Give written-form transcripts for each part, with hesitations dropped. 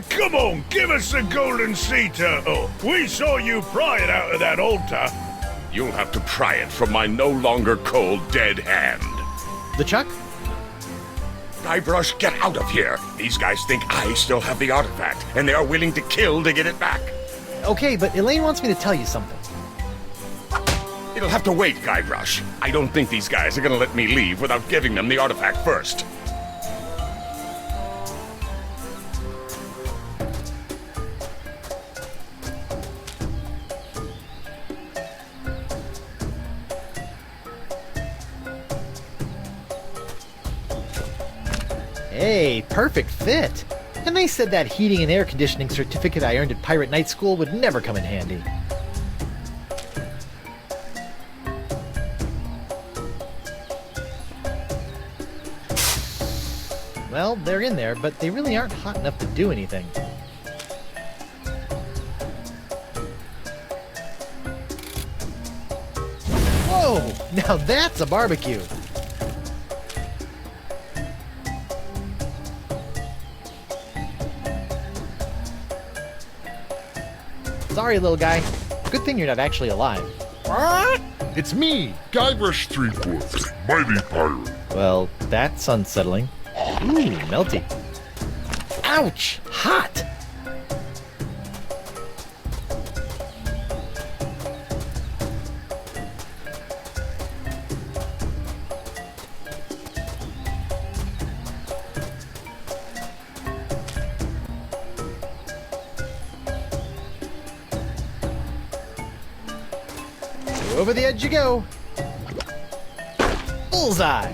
Come on, give us the golden sea turtle. We saw you pry it out of that altar. You'll have to pry it from my no longer cold, dead hand. LeChuck? Guybrush, get out of here. These guys think I still have the artifact, and they are willing to kill to get it back. Okay, but Elaine wants me to tell you something. It'll have to wait, Guybrush. I don't think these guys are gonna let me leave without giving them the artifact first. Hey, perfect fit. And they said that heating and air conditioning certificate I earned at Pirate Night School would never come in handy. Well, they're in there, but they really aren't hot enough to do anything. Whoa! Now that's a barbecue! Sorry, little guy. Good thing you're not actually alive. It's me, Guybrush Threepwood, mighty pirate. Well, that's unsettling. Ooh, melty. Ouch! Hot! Over the edge you go. Bullseye!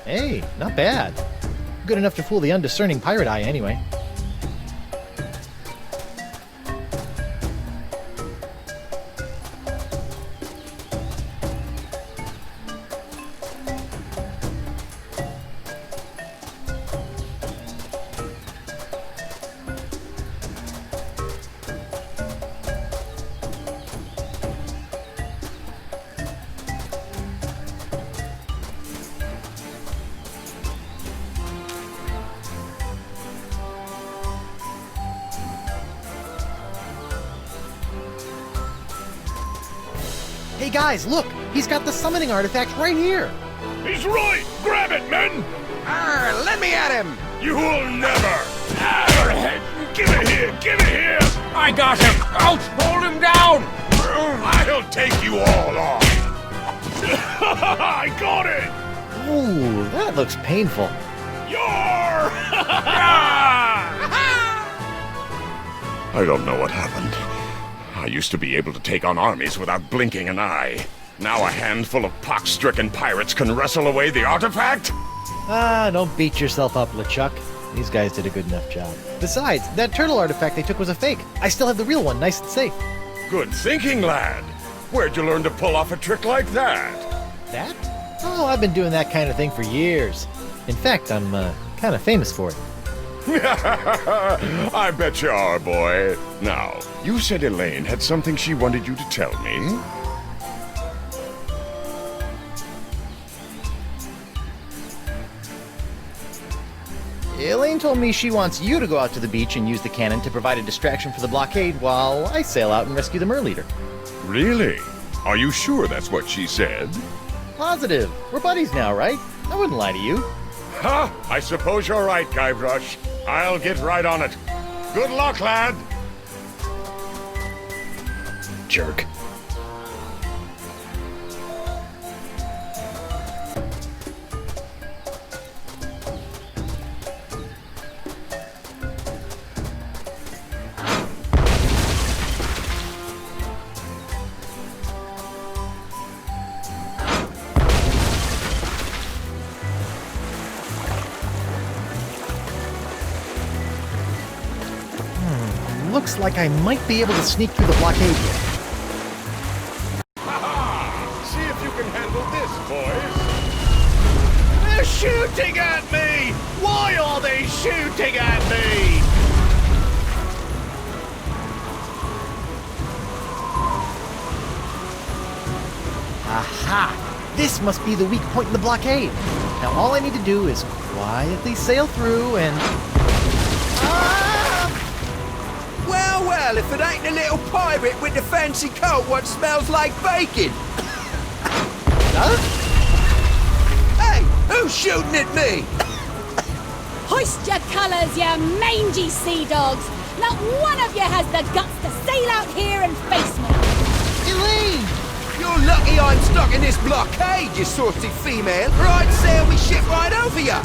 Hey, not bad. Good enough to fool the undiscerning pirate eye, anyway. Hey guys, look! He's got the summoning artifact right here! He's right! Grab it, men! Let me at him! You will never! Give it here! Give it here! I got him! Out! Hold him down! I'll take you all on! I got it! Ooh, that looks painful. Yar! I don't know what happened. I used to be able to take on armies without blinking an eye. Now a handful of pox-stricken pirates can wrestle away the artifact? Ah, don't beat yourself up, LeChuck. These guys did a good enough job. Besides, that turtle artifact they took was a fake. I still have the real one, nice and safe. Good thinking, lad. Where'd you learn to pull off a trick like that? That? Oh, I've been doing that kind of thing for years. In fact, I'm kind of famous for it. I bet you are, boy. Now, you said Elaine had something she wanted you to tell me? Elaine told me she wants you to go out to the beach and use the cannon to provide a distraction for the blockade while I sail out and rescue the Merleader. Really? Are you sure that's what she said? Positive. We're buddies now, right? I wouldn't lie to you. Ha! I suppose you're right, Guybrush. I'll get right on it. Good luck, lad! Jerk. Looks like I might be able to sneak through the blockade here. See if you can handle this, boys. They're shooting at me! Why are they shooting at me? Aha! This must be the weak point in the blockade. Now all I need to do is quietly sail through and... Well, well, if it ain't the little pirate with the fancy coat what smells like bacon. Huh? Hey, who's shooting at me? Hoist your colours, you mangy sea dogs! Not one of you has the guts to sail out here and face me! Elaine! You're lucky I'm stuck in this blockade, you saucy female, or I'd sail me ship right over you.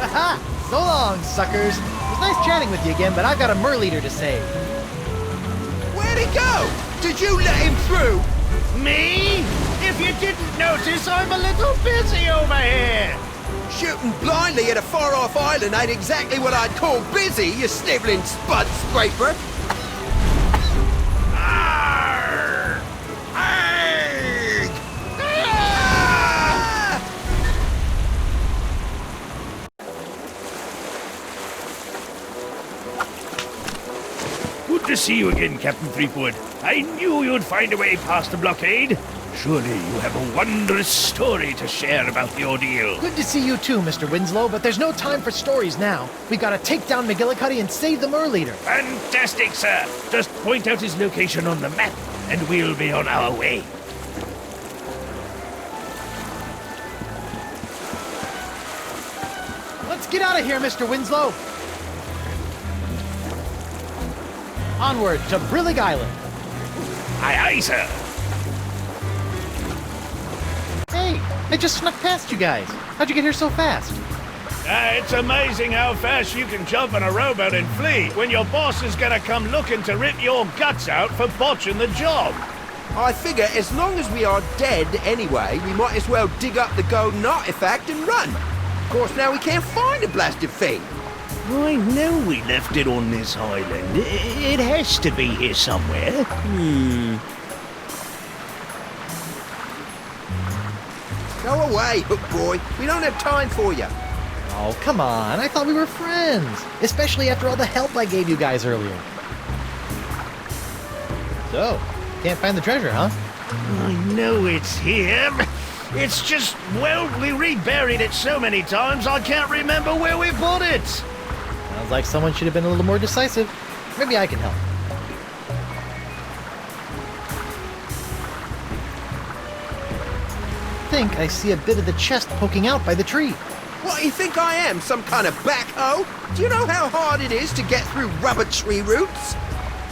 Aha! So long, suckers. It was nice chatting with you again, but I've got a Merleader to save. Where'd he go? Did you let him through? Me? If you didn't notice, I'm a little busy over here. Shooting blindly at a far-off island ain't exactly what I'd call busy, you snivelling spud scraper. Arr! Arrgh! Ah! Good to see you again, Captain Threepwood. I knew you'd find a way past the blockade. Surely you have a wondrous story to share about the ordeal. Good to see you too, Mr. Winslow, but there's no time for stories now. We've got to take down McGillicuddy and save the Merleader. Fantastic, sir. Just point out his location on the map, and we'll be on our way. Let's get out of here, Mr. Winslow. Onward to Brillig Island. Aye, aye, sir. Hey, I just snuck past you guys. How'd you get here so fast? It's amazing how fast you can jump on a rowboat and flee when your boss is gonna come looking to rip your guts out for botching the job. I figure as long as we are dead anyway, we might as well dig up the golden artifact and run. Of course, now we can't find the blasted thing. I know we left it on this island. It has to be here somewhere. Go away, Hook Boy. We don't have time for you. Oh, come on. I thought we were friends. Especially after all the help I gave you guys earlier. So, can't find the treasure, huh? I know it's here. It's just, well, we reburied it so many times I can't remember where we put it. Sounds like someone should have been a little more decisive. Maybe I can help. I think I see a bit of the chest poking out by the tree. What do you think I am, some kind of backhoe? Do you know how hard it is to get through rubber tree roots?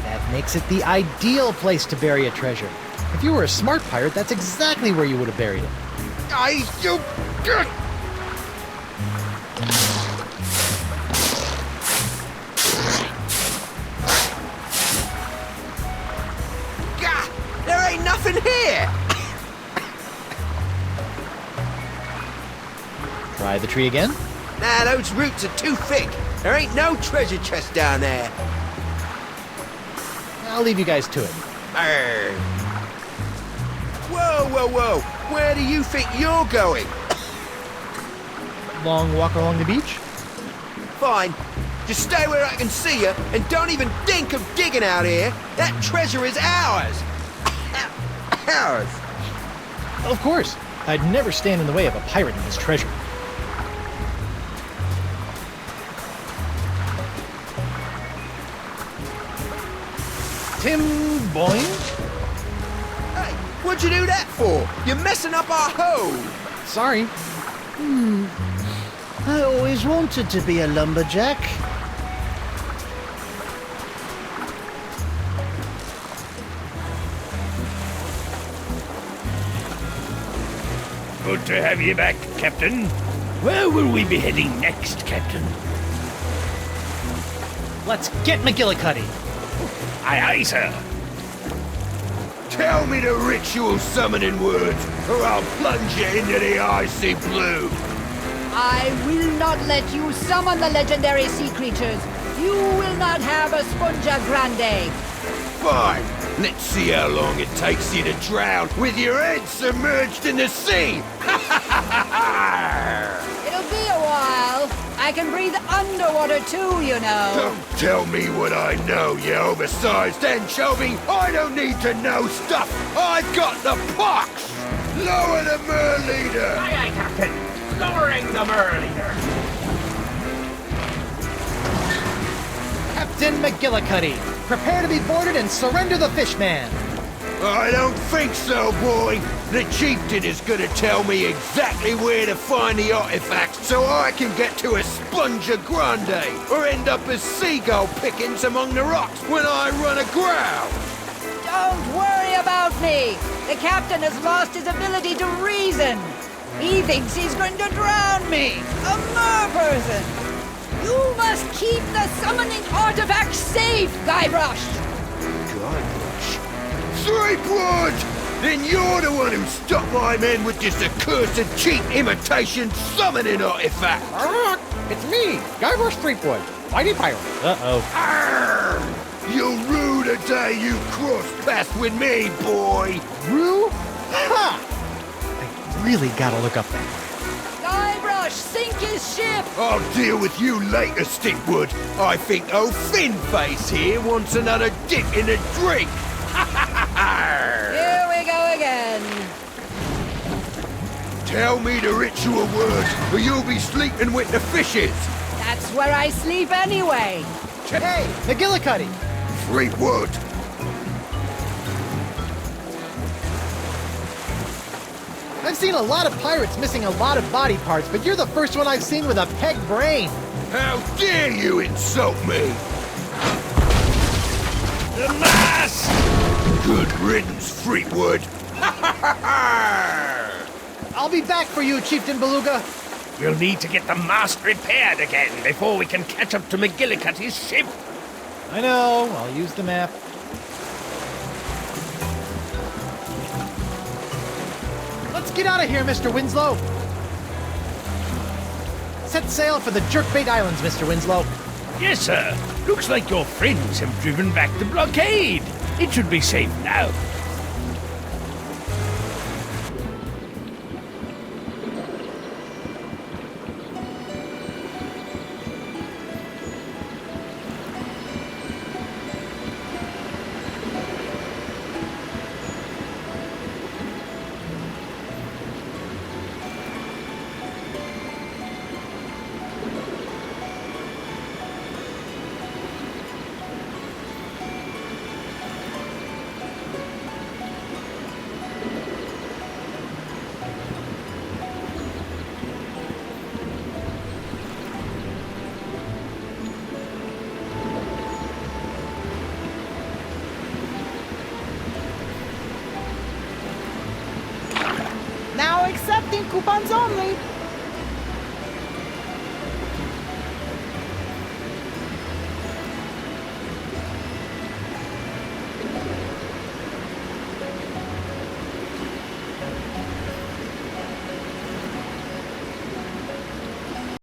That makes it the ideal place to bury a treasure. If you were a smart pirate, that's exactly where you would have buried it. You... Gah! There ain't nothing here! Try the tree again. Nah, those roots are too thick. There ain't no treasure chest down there. I'll leave you guys to it. Arr. Whoa, whoa, whoa! Where do you think you're going? Long walk along the beach? Fine. Just stay where I can see you, and don't even think of digging out here. That treasure is ours. Ours. Of course. I'd never stand in the way of a pirate and his treasure. Tim Boyne? Hey, what'd you do that for? You're messing up our hole. Sorry. I always wanted to be a lumberjack. Good to have you back, Captain. Where will we be heading next, Captain? Let's get McGillicuddy. Aye, aye, sir. Tell me the ritual summoning words, or I'll plunge you into the icy blue. I will not let you summon the legendary sea creatures. You will not have a Sponja Grande. Fine. Let's see how long it takes you to drown with your head submerged in the sea. It'll be a while. I can breathe underwater too, you know. Don't tell me what I know, you oversized anchovy. I don't need to know stuff. I've got the pox. Lower the Merleader. Aye, aye, Captain. Lowering the Merleader. Captain McGillicuddy, prepare to be boarded and surrender the Fishman. I don't think so, boy. The chieftain is gonna tell me exactly where to find the artifacts so I can get to a Sponja Grande or end up as seagull pickings among the rocks when I run aground. Don't worry about me. The captain has lost his ability to reason. He thinks he's going to drown me, a mer-person. You must keep the summoning artifact safe, Guybrush. Guybrush? Threepwood! Then you're the one who stopped my men with this accursed cheap imitation summoning artifact. It's me, Guybrush Threepwood, mighty pirate. Uh-oh. Arrgh! You'll rue the day you crossed paths with me, boy. Rue? Ha! I really gotta look up that one. Guybrush, sink his ship. I'll deal with you later, Stinkwood. I think old Finface here wants another dip in the drink. Here we go again. Tell me the ritual words, or you'll be sleeping with the fishes. That's where I sleep anyway. Hey, McGillicuddy! Threepwood. I've seen a lot of pirates missing a lot of body parts, but you're the first one I've seen with a peg brain. How dare you insult me? The mast! Good riddance, Threepwood. I'll be back for you, Chieftain Beluga. We'll need to get the mast repaired again before we can catch up to McGillicuddy's ship. I know, I'll use the map. Let's get out of here, Mr. Winslow. Set sail for the Jerkbait Islands, Mr. Winslow. Yes, sir. Looks like your friends have driven back the blockade. It should be safe now. Now accepting coupons only.